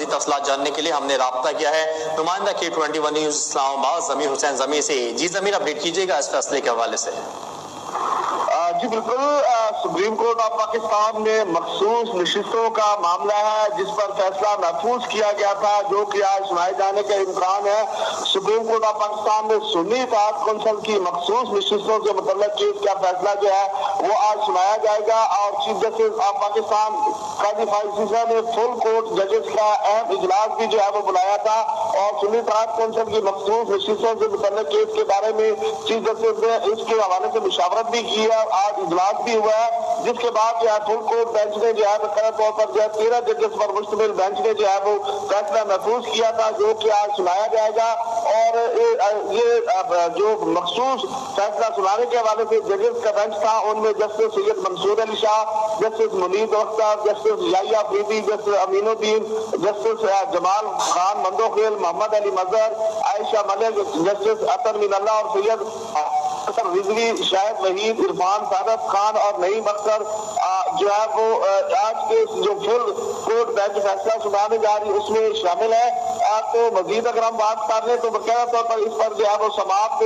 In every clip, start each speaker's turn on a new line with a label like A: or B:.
A: مزید تفصیلات جاننے کے لیے ہم نے رابطہ کیا ہے نمائندہ K21 نیوز اسلام آباد ضمیر حسین ضمیر سے۔ جی ضمیر، اپڈیٹ کیجیے گا اس فیصلے کے حوالے سے۔
B: جی بالکل، سپریم کورٹ آف پاکستان میں مخصوص نشستوں کا معاملہ ہے جس پر فیصلہ محفوظ کیا گیا تھا، جو کہ آج سنائے جانے کا امکان ہے۔ سپریم کورٹ آف پاکستان میں سنی اطاعت کونسل کی مخصوص نشستوں سے متعلق کیس کا فیصلہ جو ہے وہ آج سنایا جائے گا، اور چیف جسٹس آف پاکستان قاضی فائز عیسیٰ نے فل کورٹ ججز کا اہم اجلاس بھی جو ہے وہ بلایا تھا، اور سنی اطاعت کونسل کی مخصوص نشستوں سے متعلق کیس کے بارے میں چیف جسٹس نے اس کے حوالے سے مشاورت بھی کی ہے۔ آج اجلاس بھی ہوا ہے، جس کے بعد جو ہے فل کورٹ بینچ نے جو ہے مقرر طور پر جو ہے 13 ججز پر مشتمل بینچ نے جو ہے وہ فیصلہ محفوظ کیا تھا، جو کہ آج سنایا جائے گا۔ اور یہ جو مخصوص فیصلہ سنانے کے حوالے سے ججز کا بینچ تھا، ان میں جسٹس سید منصور علی شاہ، جسٹس منیر اختر، جسٹس یحییٰ افریدی، جسٹس امین الدین، جسٹس جمال خان مندوخیل، محمد علی مظہر، عائشہ ملک، جسٹس اطہر من اللہ اور سید رضوی، شاہد وحید، عرفان سعادت خان اور نعیم اختر جو ہے وہ آج کے جو فل کورٹ بینچ فیصلہ سنانے جا رہی ہے اس میں شامل ہے۔ تو مزید اگر ہم بات کر لیں تو باقاعدہ طور پر اس پر جو ہے وہ سماعت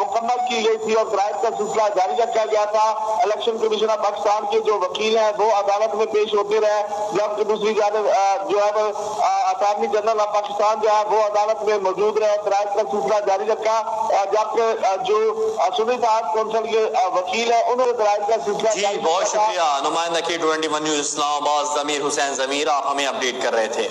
B: مکمل کی گئی تھی اور قرائت کا سلسلہ جاری رکھا گیا تھا۔ الیکشن کمیشن آف پاکستان کے جو وکیل ہیں وہ عدالت میں پیش ہوتے رہے، جبکہ دوسری جانب جو ہے وہ اٹارنی جنرل آف پاکستان جو ہے وہ عدالت میں موجود رہے، قرائت کا سلسلہ جاری رکھا، جبکہ جو سنی اطاعت کونسل کے وکیل ہیں انہوں نے قرائت کا سلسلہ
A: جی بہت شکریہ نمائندہ K21 نیوز اسلام آباد ضمیر حسین ضمیر، آپ ہمیں اپڈیٹ کر رہے تھے۔